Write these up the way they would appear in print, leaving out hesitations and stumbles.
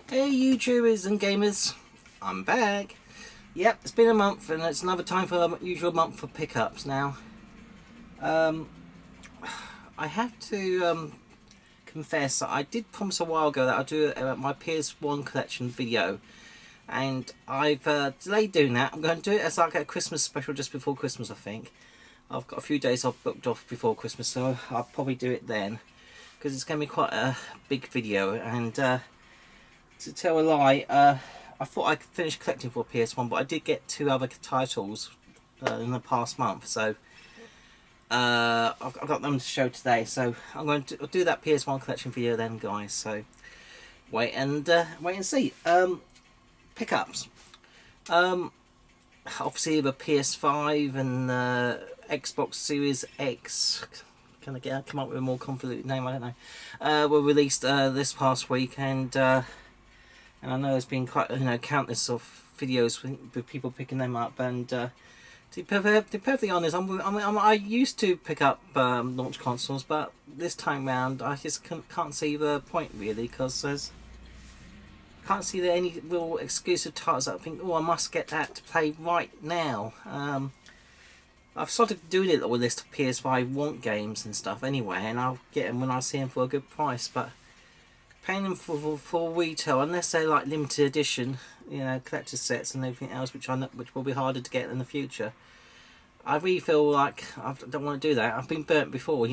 Hey YouTubers and gamers, I'm back. Yep, it's been a month and it's another time for the usual month for pickups now. I have to confess that I did promise a while ago that I'd do my PS1 collection video, and I've delayed doing that. I'm going to do it as like a Christmas special just before Christmas, I think. I've got a few days I've booked off before Christmas, so I'll probably do it then, because it's going to be quite a big video. And to tell a lie, I thought I'd finish collecting for PS1, but I did get two other titles in the past month, so I've got them to show today. So I'm going to do that PS1 collection video then, guys. So wait and see. Pickups. Obviously the PS5 and Xbox Series X. Can I come up with a more convoluted name? I don't know. Were released this past week, and I know there's been quite countless of videos with people picking them up. And to be perfectly honest, I used to pick up launch consoles, but this time round I just can't see the point really, because I can't see there any real exclusive titles that I think, oh, I must get that to play right now. I've started doing it with this PS5 want games and stuff anyway, and I'll get them when I see them for a good price. But paying them for retail, unless they're like limited edition, collector's sets and everything else, which will be harder to get in the future, I really feel like I don't want to do that. I've been burnt before,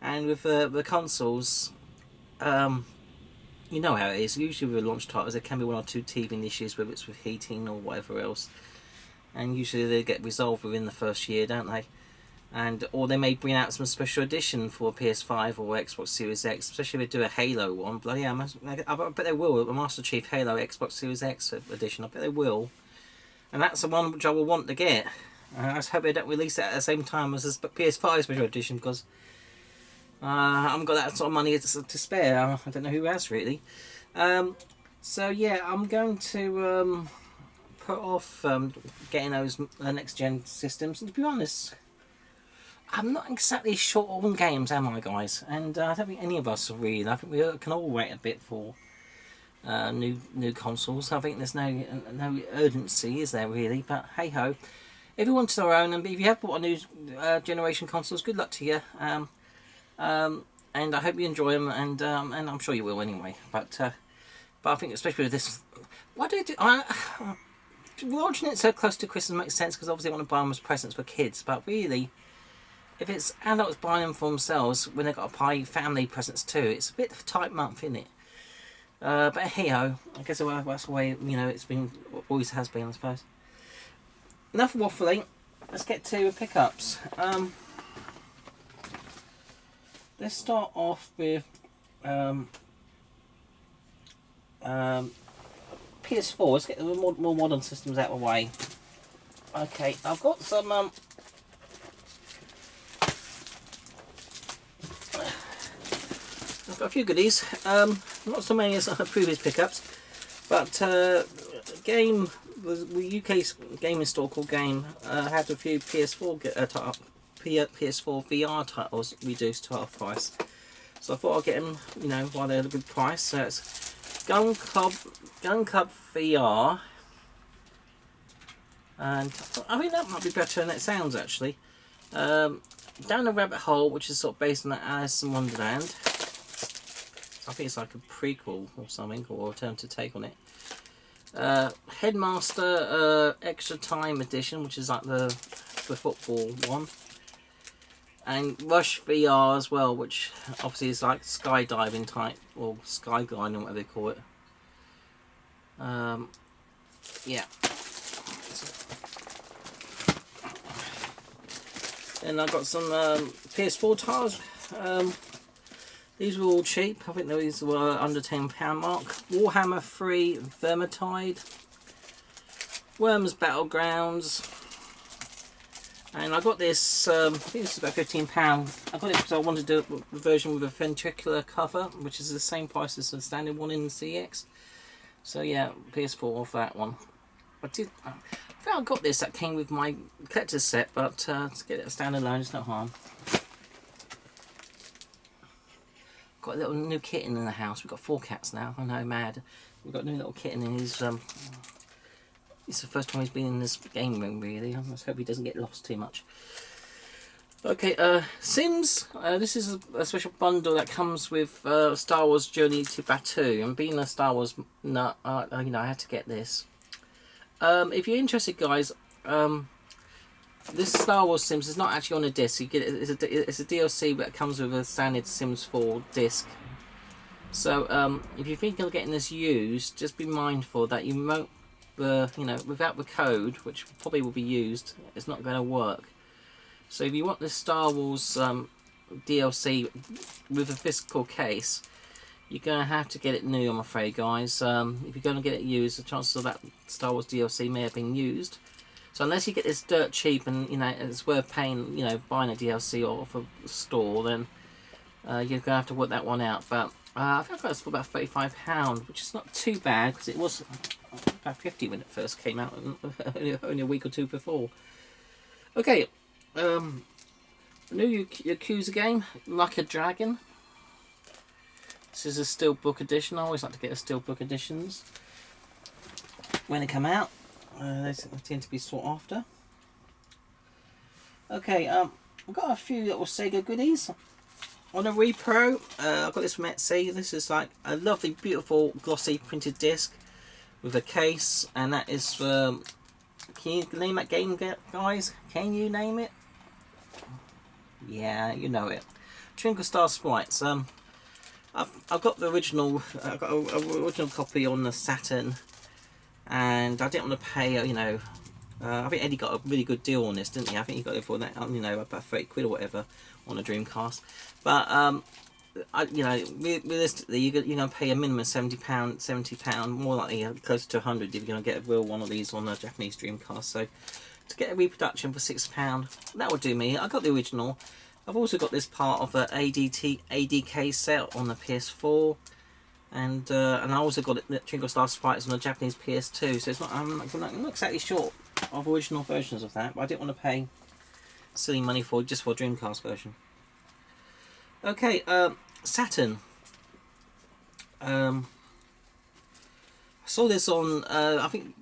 and with the consoles, you know how it is. Usually with launch titles, there can be one or two teething issues, whether it's with heating or whatever else, and usually they get resolved within the first year, don't they? Or they may bring out some special edition for PS5 or Xbox Series X, especially if they do a Halo one. Bloody hell, I bet they will. The Master Chief Halo Xbox Series X edition, I bet they will. And that's the one which I will want to get. I just hope they don't release it at the same time as the PS5 special edition, because I haven't got that sort of money to spare. I don't know who has really. So yeah, I'm going to put off getting those next gen systems. And to be honest, I'm not exactly short on games, am I, guys? And I don't think any of us are really. I think we can all wait a bit for new consoles. I think there's no urgency, is there really? But hey ho, everyone's their own. And if you have bought a new generation consoles, good luck to you. And I hope you enjoy them, and I'm sure you will anyway. But I think especially with this, why do launching it so close to Christmas makes sense, because obviously I want to buy them as presents for kids. But really, if it's adults buying them for themselves when they've got to buy family presents too, it's a bit of a tight month, isn't it? But hey ho, I guess that's the way it's been, always has been, I suppose. Enough waffling. Let's get to pickups. Let's start off with PS4. Let's get the more modern systems out of the way. Okay, I've got some I've got a few goodies, not so many as previous pickups, but Game, the UK's gaming store called Game, had a few PS4 PS4 VR titles reduced to half price, so I thought I'd get them, while they're at a good price. So it's Gun Club VR, and I think that might be better than it sounds actually. Down the Rabbit Hole, which is sort of based on the Alice in Wonderland. I think it's like a prequel or something, or alternative take on it. Headmaster Extra Time Edition, which is like the football one. And Rush VR as well, which obviously is like skydiving type, or skygliding, whatever they call it. Yeah. Then I got some PS4 titles. These were all cheap. I think these were under £10 mark. Warhammer 3 Vermintide, Worms Battlegrounds, and I got this. I think this is about £15. I got it because I wanted to do a version with a ventricular cover, which is the same price as the standard one in the CX. So yeah, PS4 off that one. I think I got this. That came with my collector's set, but to get it standalone, it's no harm. got a little new kitten in the house. We've got 4 cats now. I know, mad. We've got a new little kitten in his. It's the first time he's been in this game room, really. I just hope he doesn't get lost too much. Okay, Sims. This is a special bundle that comes with Star Wars Journey to Batuu. And being a Star Wars nut, you know, I had to get this. If you're interested, guys, this Star Wars Sims is not actually on a disc. You get it's a DLC that comes with a standard Sims 4 disc. So if you think of getting this used, just be mindful that you won't. You know, without the code, which probably will be used, it's not going to work. So if you want this Star Wars DLC with a physical case, you're going to have to get it new, I'm afraid, guys. If you're going to get it used, the chances of that Star Wars DLC may have been used. So unless you get this dirt cheap and, you know, it's worth paying, you know, buying a DLC off a store, then you're going to have to work that one out. But I think I got this for about £35, which is not too bad, because it was about 50 when it first came out, only a week or two before. Okay, new Yakuza game, Like a Dragon. This is a steelbook edition. I always like to get the steelbook editions when they come out. They tend to be sought after. Okay, I've got a few little Sega goodies. On a repro, I got this from Etsy. This is like a lovely, beautiful, glossy printed disc with a case, and that is can you name that game, guys? Can you name it? Yeah, you know it. Twinkle Star Sprites. I've got the original. I got an original copy on the Saturn, and I didn't want to pay. You know, I think Eddie got a really good deal on this, didn't he? I think he got it for that. You know, about 30 quid or whatever on a Dreamcast. But you know, realistically, you're going to pay a minimum £70, more likely closer to 100 if you're going to get a real one of these on a Japanese Dreamcast. So to get a reproduction for £6, that would do me. I got the original. I've also got this part of an ADK set on the PS4, and I also got the Twinkle Star Sprites on the Japanese PS2. So it's not, I'm not exactly sure of original versions of that, but I didn't want to pay silly money for just for a Dreamcast version. Okay, Saturn. I saw this on, I think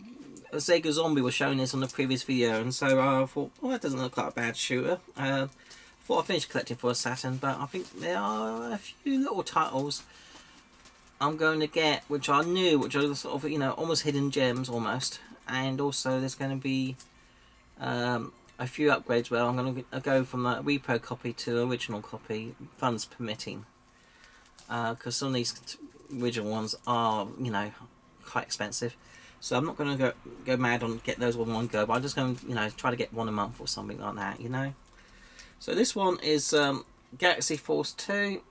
Sega Zombie was showing this on the previous video, and so I thought, well, that doesn't look like a bad shooter. I thought I finished collecting for a Saturn, but I think there are a few little titles I'm going to get, which are new, which are sort of, you know, almost hidden gems, almost. And also there's going to be a few upgrades where I'm going to go from a repro copy to original copy, funds permitting, because some of these original ones are, you know, quite expensive. So I'm not going to go mad on get those on one go, but I'm just going to, you know, try to get one a month or something like that, you know. So this one is Galaxy Force 2.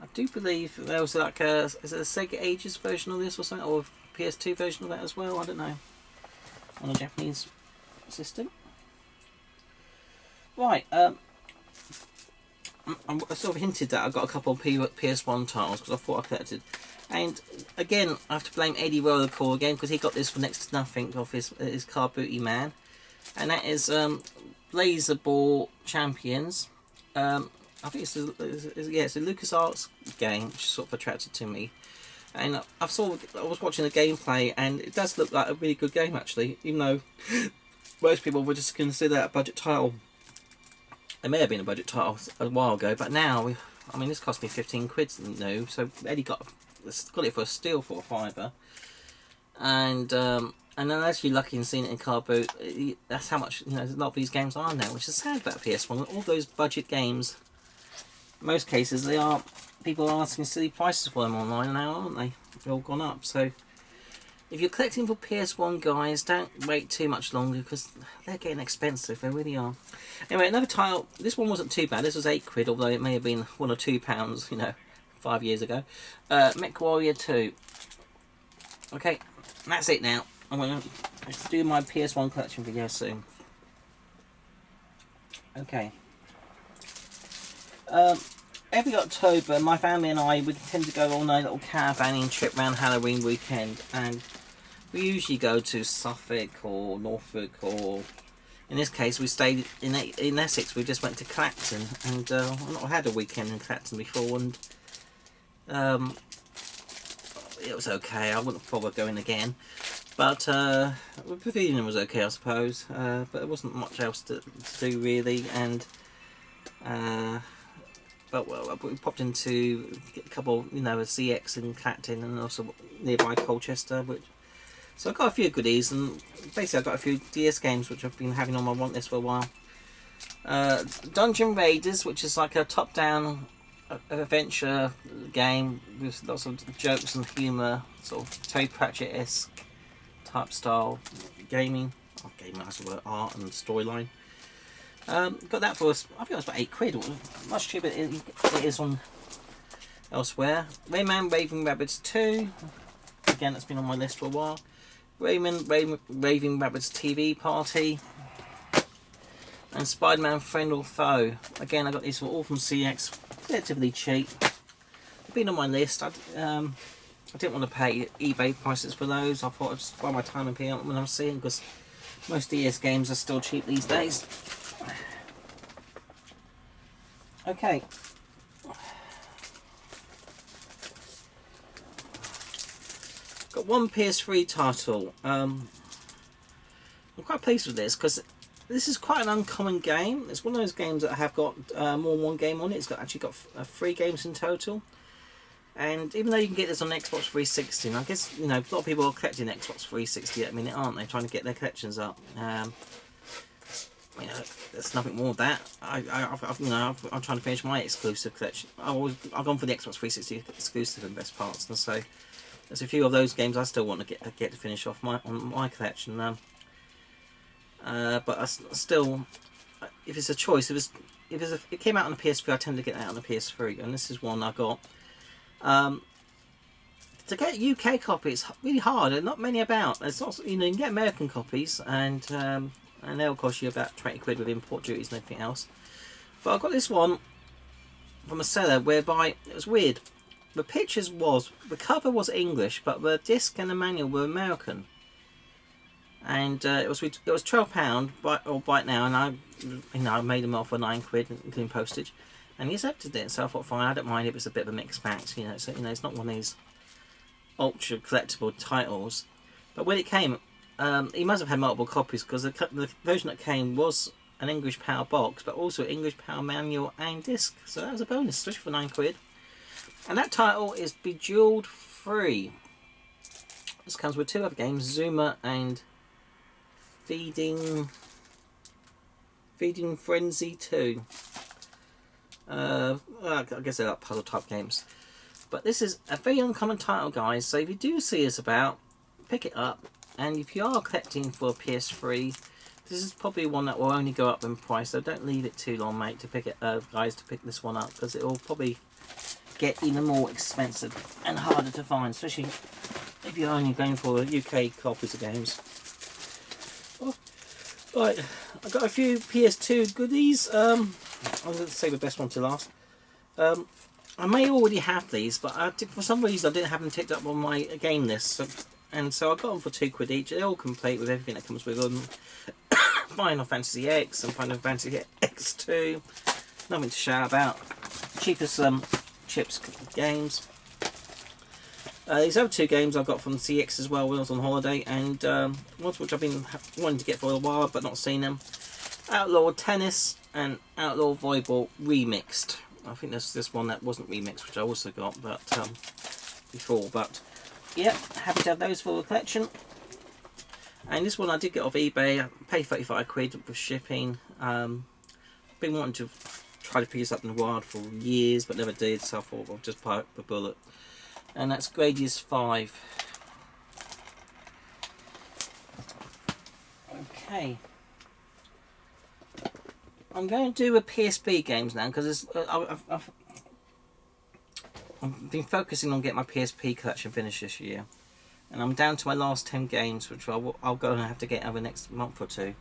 I do believe there was like is it a Sega Ages version of this or something, or a PS2 version of that as well, I don't know, on a Japanese system. Right, I sort of hinted that I got a couple of PS1 titles because I thought I collected. And again, I have to blame Eddie Rollercore again, because he got this for next to nothing off his Car Booty Man. And that is Laser Ball Champions. I think it's a LucasArts game, which sort of attracted to me. And I was watching the gameplay, and it does look like a really good game actually, even though most people would just consider that a budget title. It may have been a budget title a while ago, but now, I mean, this cost me 15 quid new, so Eddie got it for a steal for a £5. And unless you're lucky and seeing it in car boot, that's how much, you know, a lot of these games are now, which is sad about PS1. All those budget games, in most cases, people are asking silly prices for them online now, aren't they? They've all gone up. So if you're collecting for PS1, guys, don't wait too much longer, because they're getting expensive. They really are. Anyway, another title. This one wasn't too bad. This was 8 quid, although it may have been £1 or £2, you know, 5 years ago. Mech Warrior 2. Okay, that's it now. I'm going to do my PS1 collection video soon. Okay. Every October, my family and I, we tend to go on a little caravanning trip around Halloween weekend, and we usually go to Suffolk or Norfolk or in this case we stayed in Essex. We just went to Clacton, and I've not had a weekend in Clacton before, and it was okay. I wouldn't bother going again, but the pavilion was okay, I suppose, but there wasn't much else to do really. And but well, we popped into a couple, a CX in Clacton, and also nearby Colchester, so I got a few goodies, and basically I got a few DS games which I've been having on my want list for a while. Dungeon Raiders, which is like a top-down adventure game with lots of jokes and humour, sort of Terry Pratchett-esque type style gaming. Oh, gaming, that's the word, art and storyline. Got that for, I think it was about £8, much cheaper than it is on elsewhere. Rayman Raving Rabbids 2, again that's been on my list for a while. Raving Rabbids TV Party, and Spider-Man Friend or Foe. Again, I got these all from CX, relatively cheap. They've been on my list. I didn't want to pay eBay prices for those. I thought I'd just buy my time and pay out when I'm seeing, because most DS games are still cheap these days. Okay. Got one PS3 title. I'm quite pleased with this because this is quite an uncommon game. It's one of those games that have got more than one game on it. It's actually got 3 games in total. And even though you can get this on Xbox 360, and I guess a lot of people are collecting Xbox 360 at the minute, aren't they? Trying to get their collections up. There's nothing more with that. I'm trying to finish my exclusive collection. I've gone for the Xbox 360 exclusive in best parts, and so there's a few of those games I still want to get to finish off my collection. But I still, if it's a choice, if it came out on the PS3, I tend to get that on the PS3, and this is one I got. To get a UK copy, it's really hard. There's not many about. It's also, you can get American copies, and they'll cost you about £20 with import duties and everything else. But I got this one from a seller whereby it was weird. The cover was English, but the disc and the manual were American. And it was £12 right now, and I made them off for £9, including postage, and he accepted it. So I thought, fine, I don't mind if it's a bit of a mixed bag. So, it's not one of these ultra collectible titles. But when it came, he must have had multiple copies, because the version that came was an English Power box, but also English Power manual and disc. So that was a bonus, especially for £9. And that title is Bejeweled 3. This comes with 2 other games, Zuma and Feeding Frenzy 2. I guess they're like puzzle type games. But this is a very uncommon title, guys. So if you do see us about, pick it up. And if you are collecting for a PS3, this is probably one that will only go up in price. So don't leave it too long, mate, to pick it, guys, to pick this one up, because it will probably get even more expensive and harder to find, especially if you're only going for UK copies of games. Right, I've got a few PS2 goodies. I'm going to save the best one to last. I may already have these, but for some reason I didn't have them ticked up on my game list. So I got them for £2 each. They're all complete with everything that comes with them. Final Fantasy X and Final Fantasy X2. Nothing to shout about. Cheapest chips games. These other 2 games I got from CX as well when I was on holiday, and ones which I've been wanting to get for a while but not seen them. Outlaw Tennis and Outlaw Volleyball Remixed. I think there's this one that wasn't remixed, which I also got, but before. But yeah, happy to have those for the collection. And this one I did get off eBay. I paid £35 with shipping. Been wanting to try to pick this up in the wild for years, but never did. So I thought I'll just buy the bullet. And that's Gradius 5. Okay. I'm going to do a PSP games now, because I've been focusing on getting my PSP collection finished this year. And I'm down to my last 10 games, which I'll go and have to get over the next month or 2.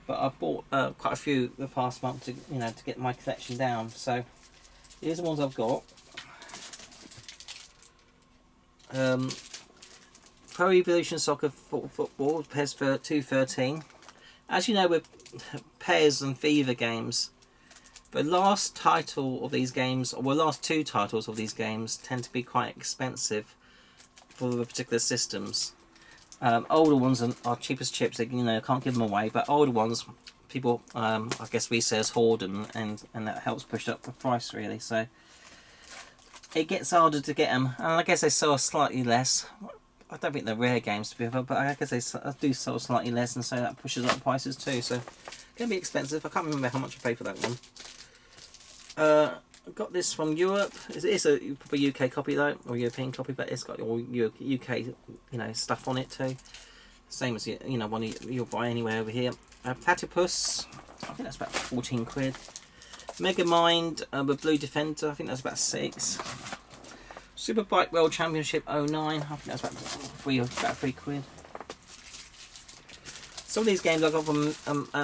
But I bought quite a few the past month to get my collection down. So here's the ones I've got. Pro Evolution Soccer Football, PES 213. As you know, with Pairs and Fever games. The last title of these games, or the last two titles of these games, tend to be quite expensive for the particular systems. Older ones are cheapest chips. They, can't give them away, but older ones, people, I guess resellers hoard them, and that helps push up the price really. So it gets harder to get them, and I guess they sell slightly less. I don't think they're rare games to be fair, but I guess they do sell slightly less, and so that pushes up prices too. So it's going to be expensive. I can't remember how much I paid for that one. I got this from Europe. It's a probably UK copy though, or European copy, but it's got all UK stuff on it too. Same as one you'll buy anywhere over here. Platypus, I think that's about 14 quid. Megamind, the Blue Defender, I think that's about 6. Superbike World Championship 09, I think that's about 3 quid. Some of these games I got from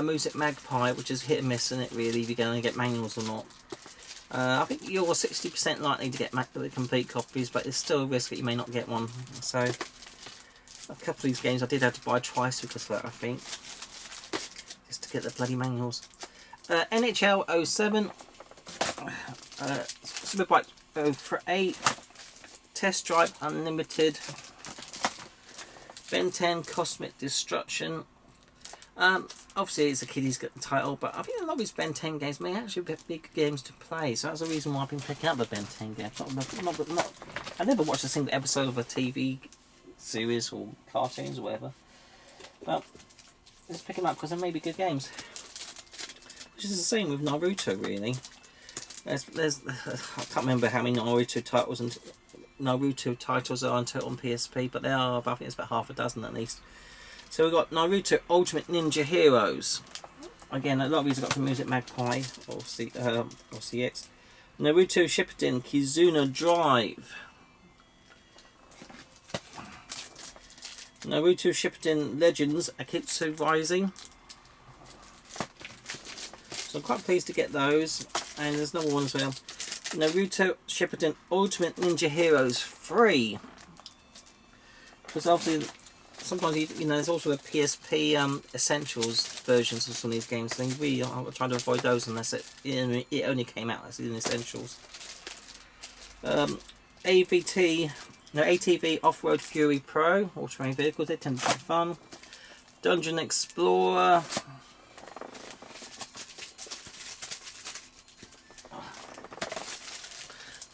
Music Magpie, which is hit and miss, isn't it really, if you're going to get manuals or not. I think you're 60% likely to get the complete copies, but there's still a risk that you may not get one. So a couple of these games I did have to buy twice because of that, I think, just to get the bloody manuals. NHL 07, Superbike 08, Test Drive Unlimited, Ben 10 Cosmic Destruction. Obviously it's a kiddies title, but I think a lot of these Ben 10 games may actually be big games to play, so that's the reason why I've been picking up the Ben 10 games. I never watched a single episode of a TV series or cartoons or whatever, but just pick them up because they may be good games. Which is the same with Naruto really. There's I can't remember how many Naruto titles are on PSP, but there are, I think it's about half a dozen at least. So we've got Naruto Ultimate Ninja Heroes. Again, a lot of these I got from Music Magpie or CX. Naruto Shippuden Kizuna Drive. Naruto Shippuden Legends Akitsu Rising. So I'm quite pleased to get those. And there's another one as well. Naruto Shippuden Ultimate Ninja Heroes free. Because obviously sometimes there's also the PSP Essentials versions of some of these games. So really I'll try to avoid those unless it only came out as in Essentials. ATV Off-Road Fury Pro, all-terrain vehicles, they tend to be fun. Dungeon Explorer.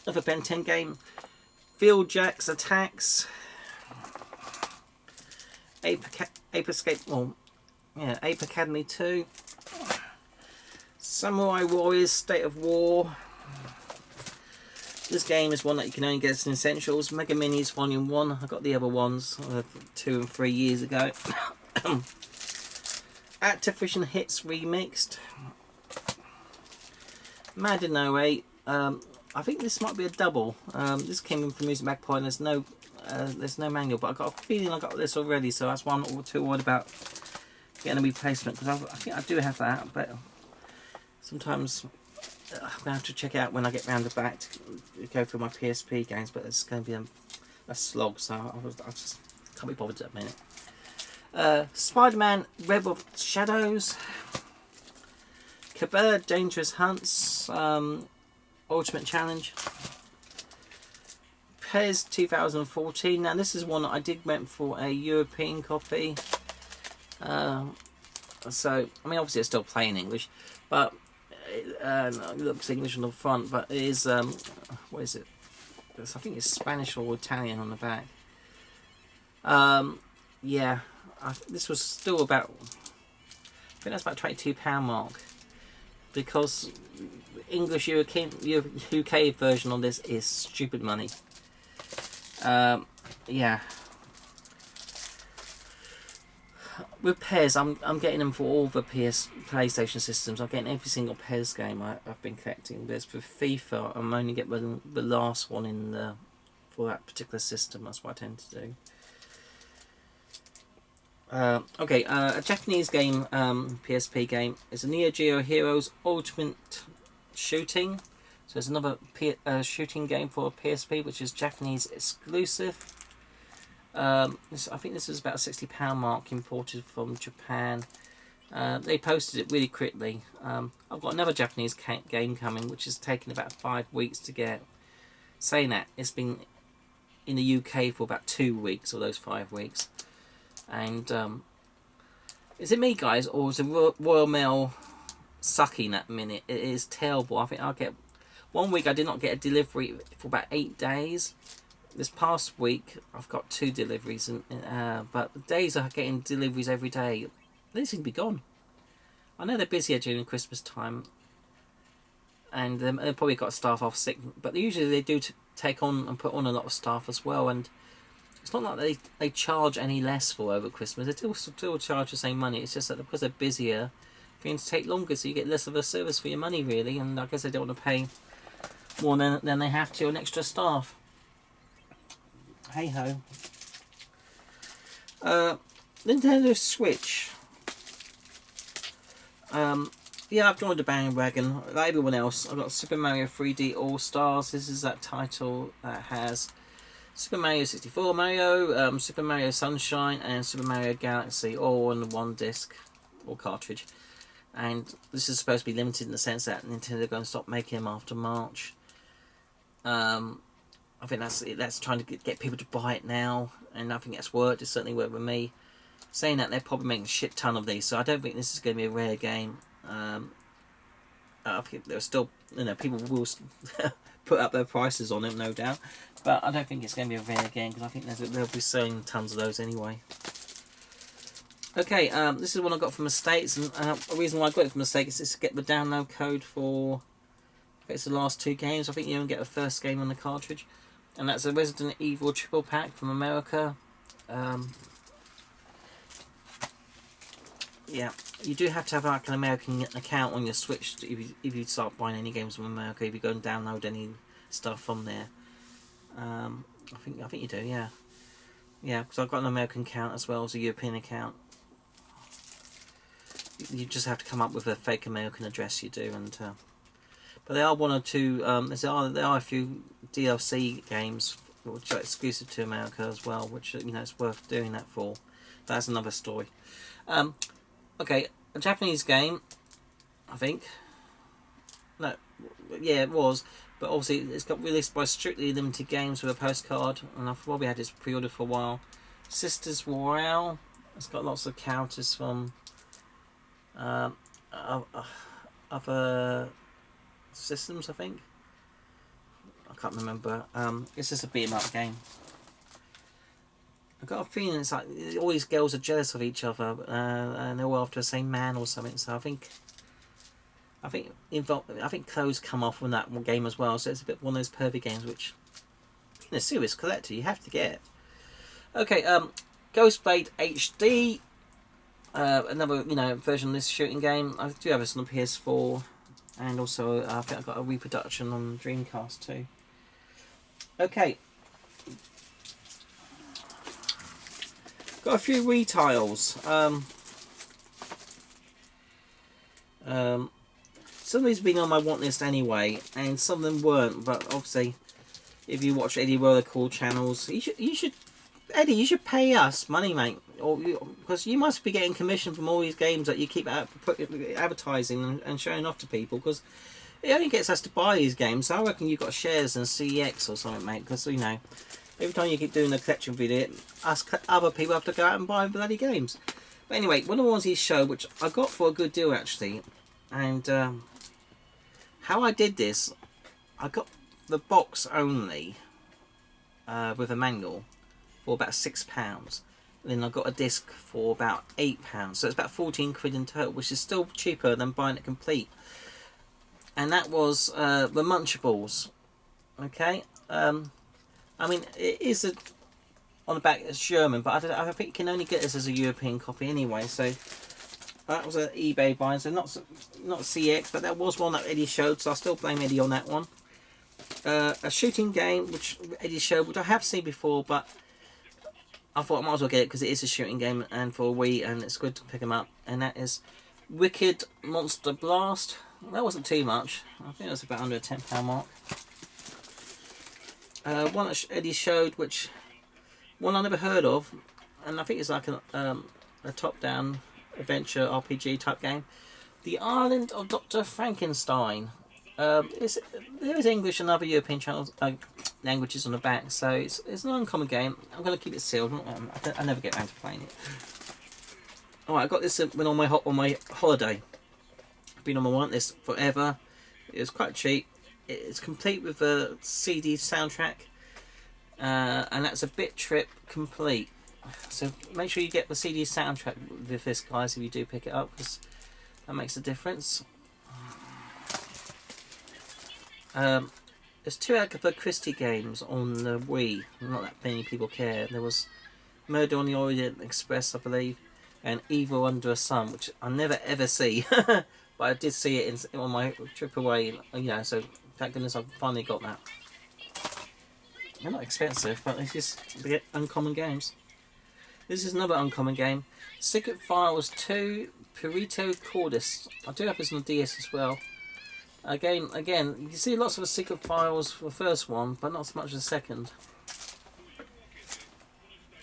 Another Ben 10 game. Field Jacks Attacks. Ape Academy 2. Samurai Warriors State of War. This game is one that you can only get in Essentials. Mega Minis Volume 1. I got the other ones 2 and 3 years ago. Activision Hits Remixed. Madden 08. I think this might be a double. This came in from Music Magpie and there's no manual, but I got a feeling I got this already, so that's why I'm not too worried about getting a replacement, because I think I do have that, but sometimes I'm going to have to check it out when I get round the back to go through my PSP games, but it's going to be a slog, so I just can't be bothered at the minute. Spider-Man Web of Shadows. Cabela Dangerous Hunts. Ultimate Challenge. Pez 2014. Now this is one that I did went for a European copy. So I mean obviously it's still plain English, but it looks English on the front, but it is what is it? I think it's Spanish or Italian on the back. Yeah, this was still about, I think that's about £22 mark, because English UK version on this is stupid money. Yeah. With Pez, I'm getting them for all the PlayStation systems. I'm getting every single Pez game I've been collecting. But for FIFA, I'm only getting the last one for that particular system. That's what I tend to do. Okay, a Japanese game, PSP game, is a Neo Geo Heroes Ultimate Shooting. So there's another shooting game for PSP, which is Japanese exclusive. I think this is about a £60 mark, imported from Japan. They posted it really quickly. I've got another Japanese game coming, which is taking about 5 weeks to get. Saying that, it's been in the UK for about 2 weeks, or those 5 weeks. And is it me, guys, or is the Royal Mail sucking that minute? It is terrible. I think I'll get 1 week. I did not get a delivery for about 8 days. This past week, I've got 2 deliveries, but the days are getting deliveries every day. They seem to be gone. I know they're busier during Christmas time, and they've probably got staff off sick, but usually they do take on and put on a lot of staff as well. And it's not like they charge any less for over Christmas. They still charge the same money. It's just that because they're busier, things take longer, so you get less of a service for your money, really. And I guess they don't want to pay more than they have to on extra staff. Hey ho. Nintendo Switch. Yeah, I've joined the bandwagon. Like everyone else, I've got Super Mario 3D All Stars. This is that title that has Super Mario 64 Mario, Super Mario Sunshine, and Super Mario Galaxy, all on one disc or cartridge. And this is supposed to be limited in the sense that Nintendo are going to stop making them after March. I think that's trying to get people to buy it now, and I think that's worked. It's certainly worked with me. Saying that, they're probably making a shit ton of these, so I don't think this is going to be a rare game. I think there's still, people will put up their prices on it, no doubt, but I don't think it's going to be a rare game, because I think they'll be selling tons of those anyway. Okay, this is one I got from the States, and the reason why I got it from the States is to get the download code for, I think it's the last 2 games. I think you only get the first game on the cartridge, and that's a Resident Evil triple pack from America. Yeah, you do have to have like an American account on your Switch if you start buying any games from America. If you go and download any stuff from there, I think you do. Yeah, because I've got an American account as well as a European account. You just have to come up with a fake American address. You do, and but there are 1 or 2. There are a few DLC games which are exclusive to America as well, which it's worth doing that for. That's another story. Okay, a Japanese game, I think. No, yeah, it was, but obviously it's got released by Strictly Limited Games with a postcard, and I've probably had this pre-ordered for a while. Sisters Royale. It's got lots of characters from other systems, I think. I can't remember. It's just a beat 'em up game. I've got a feeling it's like all these girls are jealous of each other, and they're all after the same man or something. So I think clothes come off from that one game as well. So it's a bit one of those pervy games which, being a serious collector, you have to get. Okay, Ghostblade HD, another version of this shooting game. I do have this on the PS4, and also I think I've got a reproduction on Dreamcast too. Okay. Got a few retiles. Some of these have been on my want list anyway, and some of them weren't. But obviously, if you watch Eddie Rollercool channels, you should Eddie, you should pay us money, mate, because you must be getting commission from all these games that you keep advertising and showing off to people. Because it only gets us to buy these games. So I reckon you've got shares in CX or something, mate. Because every time you keep doing a collection video, other people have to go out and buy bloody games. But anyway, one of the ones he showed, which I got for a good deal actually, and how I did this, I got the box only with a manual for about £6, and then I got a disc for about £8, so it's about 14 quid in total, which is still cheaper than buying it complete. And that was the Munchables. Okay. I mean, it is on the back it's German, but I think you can only get this as a European copy anyway. So that was an eBay buy, so not CX, but that was one that Eddie showed, so I still blame Eddie on that one. A shooting game which Eddie showed, which I have seen before, but I thought I might as well get it because it is a shooting game and for a Wii, and it's good to pick them up. And that is Wicked Monster Blast. That wasn't too much. I think it was about under a £10 mark. One that Eddie showed, which one I never heard of, and I think it's like a top-down adventure RPG type game. The Island of Dr. Frankenstein. There is English and other European languages on the back, so it's an uncommon game. I'm going to keep it sealed. I never get around to playing it. Alright, I got this when on my holiday. I've been on my want list forever. It was quite cheap. It's complete with a CD soundtrack, and that's a Bit Trip complete. So make sure you get the CD soundtrack with this, guys, if you do pick it up, because that makes a difference. There's 2 Agatha Christie games on the Wii. Not that many people care. There was Murder on the Orient Express, I believe, and Evil Under a Sun, which I never ever see. But I did see it on my trip away, so thank goodness I've finally got that. They're not expensive, but it's just uncommon games. This is another uncommon game. Secret Files 2 Perito Cordis. I do have this on the DS as well. Again, you see lots of the Secret Files for the first one, but not so much the second.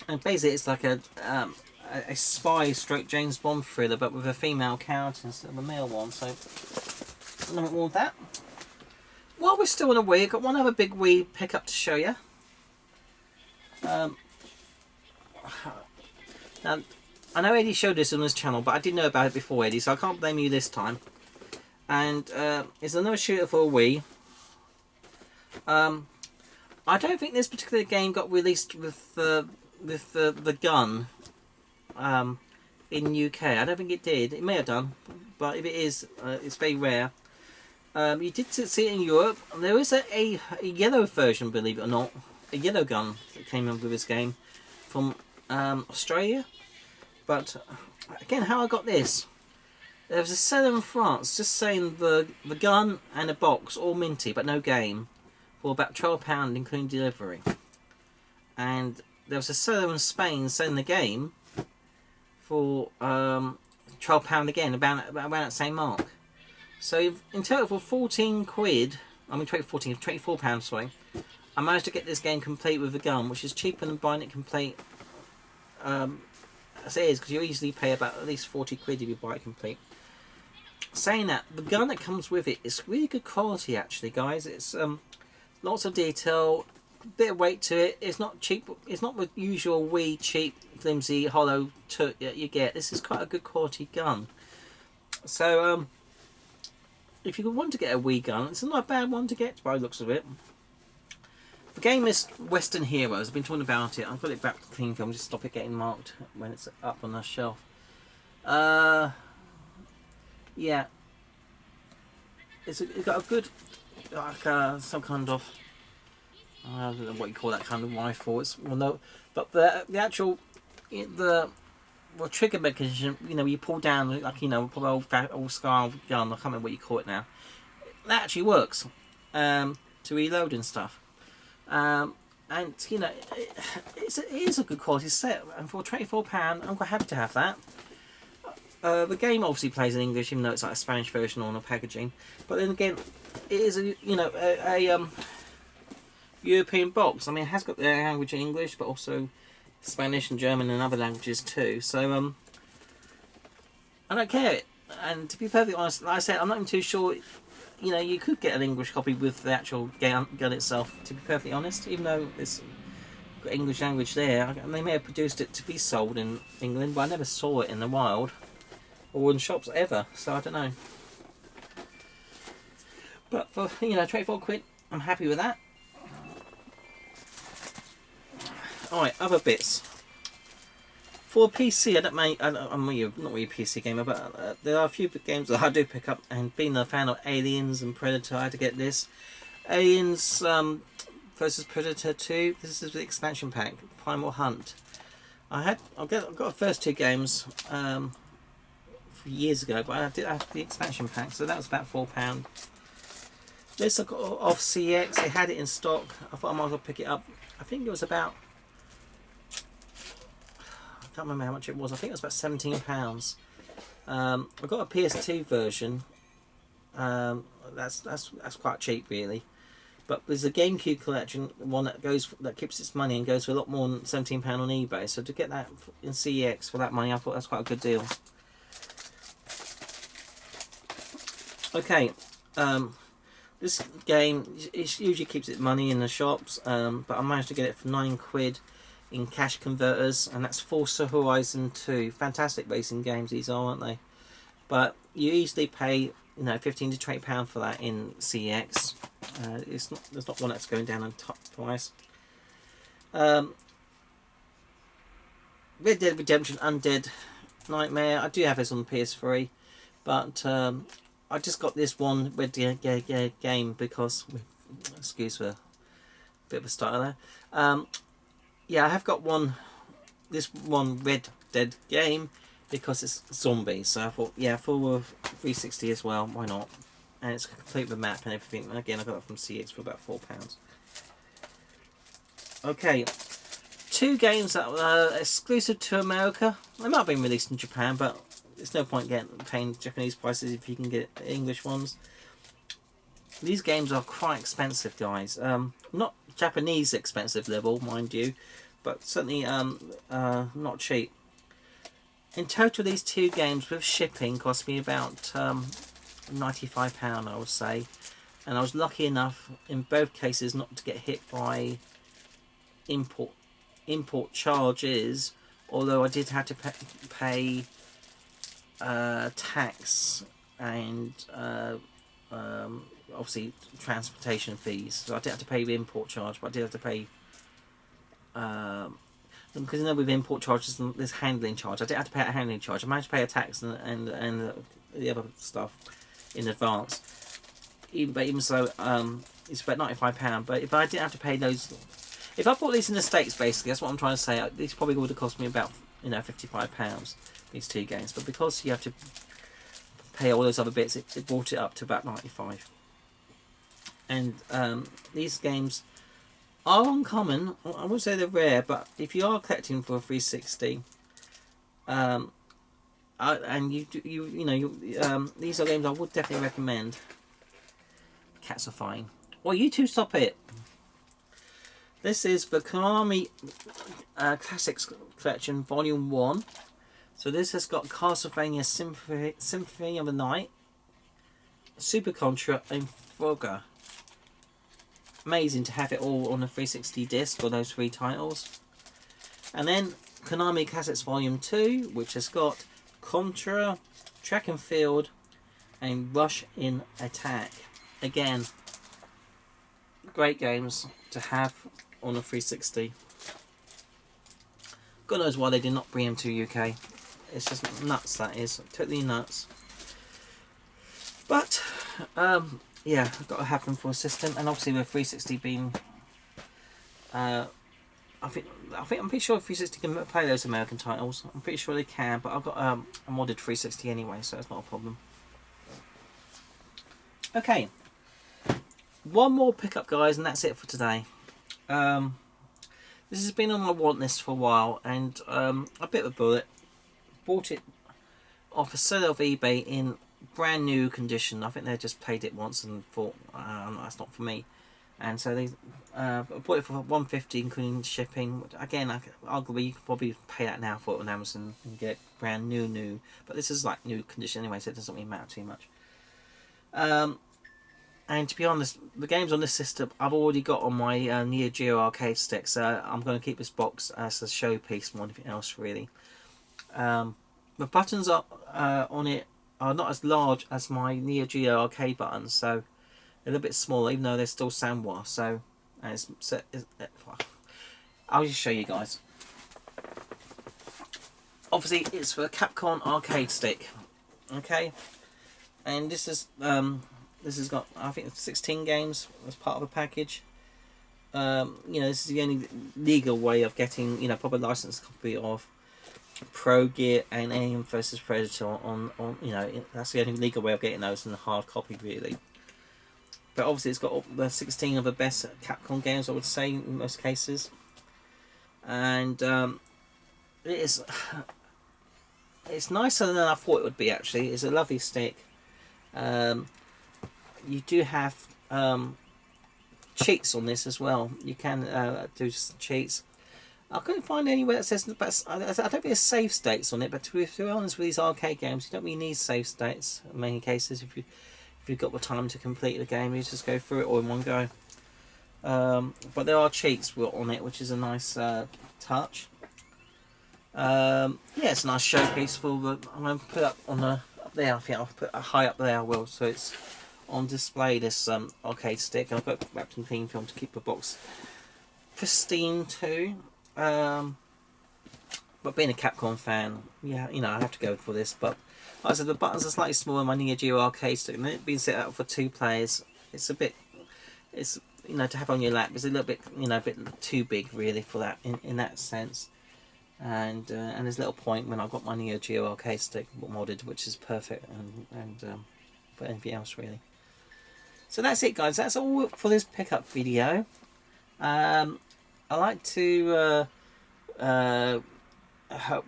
And basically it's like a spy stroke James Bond thriller, but with a female character instead of a male one, so nothing more with that. While we're still on a Wii, I've got one other big Wii pickup to show you. Now, I know Eddie showed this on his channel, but I didn't know about it before, Eddie, so I can't blame you this time. And it's another shooter for a Wii. I don't think this particular game got released with the gun in UK. I don't think it did. It may have done, but if it is, it's very rare. You did see it in Europe. There is a yellow version, believe it or not, a yellow gun that came in with this game from Australia. But again, how I got this? There was a seller in France just saying the gun and a box, all minty, but no game, for about £12, including delivery. And there was a seller in Spain selling the game for £12 again, about that same mark. So in total for 14 quid, I mean £24, sorry, I managed to get this game complete with a gun, which is cheaper than buying it complete as it is, because you easily pay about at least 40 quid if you buy it complete. Saying that, the gun that comes with it is really good quality actually, guys. It's lots of detail, bit of weight to it. It's not cheap. It's not the usual Wii cheap, flimsy, hollow toot that you get. This is quite a good quality gun. So if you want to get a Wii gun, it's not a bad one to get by the looks of it. The game is Western Heroes. I've been talking about it. I've got it back to clean film, just stop it getting marked when it's up on the shelf. Yeah, it's got a good, like some kind of, I don't know what you call that kind of rifle. It's but the actual trigger mechanism, you pull down like probably old style gun. I can't remember what you call it now. That actually works to reload and stuff. And it is a good quality set, and for £24, I'm quite happy to have that. The game obviously plays in English, even though it's like a Spanish version on the packaging. But then again, it is a European box. I mean, it has got the language in English, but also Spanish and German and other languages too. So I don't care. And to be perfectly honest, like I said, I'm not even too sure. You could get an English copy with the actual gun itself. To be perfectly honest, even though it's got English language there, they may have produced it to be sold in England, but I never saw it in the wild or in shops ever, so I don't know. But for 24 quid, I'm happy with that. Alright, other bits. For PC, I'm not really a PC gamer, but there are a few games that I do pick up, and being a fan of Aliens and Predator, I had to get this. Aliens versus Predator 2, this is the expansion pack, Primal Hunt. I've got the first 2 games years ago, but I did have the expansion pack, so that was about £4. This I got off CX. They had it in stock. I thought I might as well pick it up. I think it was about, I can't remember how much it was. I think it was about £17. I got a PS2 version. That's quite cheap, really. But there's a GameCube collection, one that keeps its money and goes for a lot more than £17 on eBay. So to get that in CEX for that money, I thought that's quite a good deal. Okay, this game, it usually keeps its money in the shops, but I managed to get it for £9 in cash converters, and that's Forza Horizon 2. Fantastic racing games these are, aren't they? But you easily pay, you know, £15 to £20 for that in CEX. There's not one that's going down on top price. Red Dead Redemption Undead Nightmare. I do have this on PS3, but I just got this one Red Dead game because, excuse for a bit of a stutter there. Yeah, I have got this one Red Dead game because it's zombies. So I thought, yeah, for 360 as well, why not? And it's complete with map and everything. Again, I got it from CX for about £4. Okay, 2 games that were exclusive to America. They might have been released in Japan, but there's no point paying Japanese prices if you can get English ones. These games are quite expensive, guys. Not Japanese expensive level, mind you, but certainly not cheap. In total, these 2 games with shipping cost me about £95, I would say. And I was lucky enough in both cases not to get hit by import charges, although I did have to pay tax and obviously transportation fees. So I didn't have to pay the import charge, but I did have to pay because you know with import charges there's handling charge. I didn't have to pay a handling charge. I managed to pay a tax and the other stuff in advance. Even so, it's about £95. But if I didn't have to pay those, if I bought these in the States, basically, that's what I'm trying to say. These probably would have cost me about, you know, £55. These 2 games, but because you have to pay all those other bits, it brought it up to about £95. And these games are uncommon. I wouldn't say they're rare, but if you are collecting for a 360, and these are games I would definitely recommend. Cats are fine. Well, you two stop it. This is the Konami Classics Collection Volume 1. So this has got Castlevania Symphony of the Night, Super Contra, and Frogger. Amazing to have it all on a 360 disc for those 3 titles. And then Konami Classics Volume 2, which has got Contra, Track and Field, and Rush in Attack. Again, great games to have on a 360. God knows why they did not bring them to UK. It's just nuts, that is. Totally nuts. But, yeah, I've got to have them for a system. And obviously with 360 being... I'm pretty sure 360 can play those American titles. I'm pretty sure they can, but I've got a modded 360 anyway, so it's not a problem. Okay. One more pickup, guys, and that's it for today. This has been on my want list for a while, and a bit of a bullet. Bought it off a seller of eBay in brand new condition. I think they just played it once and thought, that's not for me. And so they bought it for £150 including shipping. Again, arguably you could probably pay that now for it on Amazon and get brand new. But this is like new condition anyway, so it doesn't really matter too much. And to be honest, the games on this system I've already got on my Neo Geo arcade stick, so I'm going to keep this box as a showpiece more than anything else, really. The buttons on it are not as large as my Neo Geo arcade buttons, so they're a little bit smaller, even though they're still Sanwa. So, I'll just show you guys. Obviously, it's for a Capcom arcade stick, okay, and this has got, I think, 16 games as part of a package. This is the only legal way of getting, proper licensed copy of Pro Gear and Alien vs Predator on that's the only legal way of getting those in the hard copy, really. But obviously it's got all the 16 of the best Capcom games, I would say, in most cases. And it's nicer than I thought it would be, actually. It's a lovely stick. You do have cheats on this as well. You can do some cheats. I couldn't find anywhere that says, but I don't think there's save states on it. But to be honest with these arcade games, you don't really need save states in many cases. If if you've got the time to complete the game, you just go through it all in one go. But there are cheats on it, which is a nice touch. Yeah, it's a nice showpiece for the. I'm going to put up on the up there. I think I'll put it high up there. I will, so it's on display. This arcade stick, and I've got wrapped in cling film to keep the box pristine too. But being a Capcom fan, yeah, you know, I have to go for this. But like I said, the buttons are slightly smaller than my Neo Geo arcade stick, and it being set up for 2 players, it's a bit, it's, you know, to have on your lap is a little bit, you know, a bit too big really for that in that sense. And there's a little point when I got my Neo Geo arcade stick modded, which is perfect, and for anything else really. So that's it, guys. That's all for this pickup video. I like to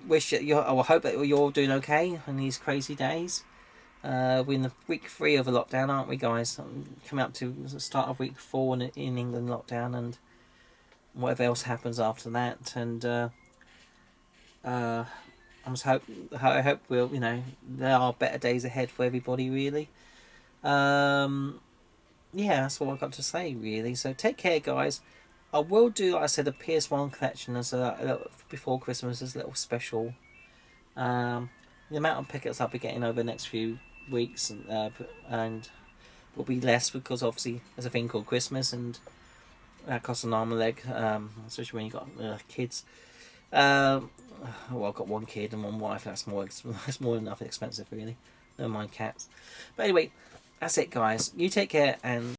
wish that I hope that you're all doing okay in these crazy days. We're in the week 3 of the lockdown, aren't we, guys? Coming up to the start of week 4 in England lockdown, and whatever else happens after that. And I hope we'll, you know, there are better days ahead for everybody, really. Yeah, that's all I've got to say, really. So take care, guys. I will do, like I said, a PS1 collection as before Christmas as a little special. The amount of pickups I'll be getting over the next few weeks and will be less because obviously there's a thing called Christmas, and that costs an arm and a leg, especially when you've got kids. Well, I've got 1 kid and 1 wife. That's more than enough expensive, really. Never mind cats. But anyway, that's it, guys. You take care, and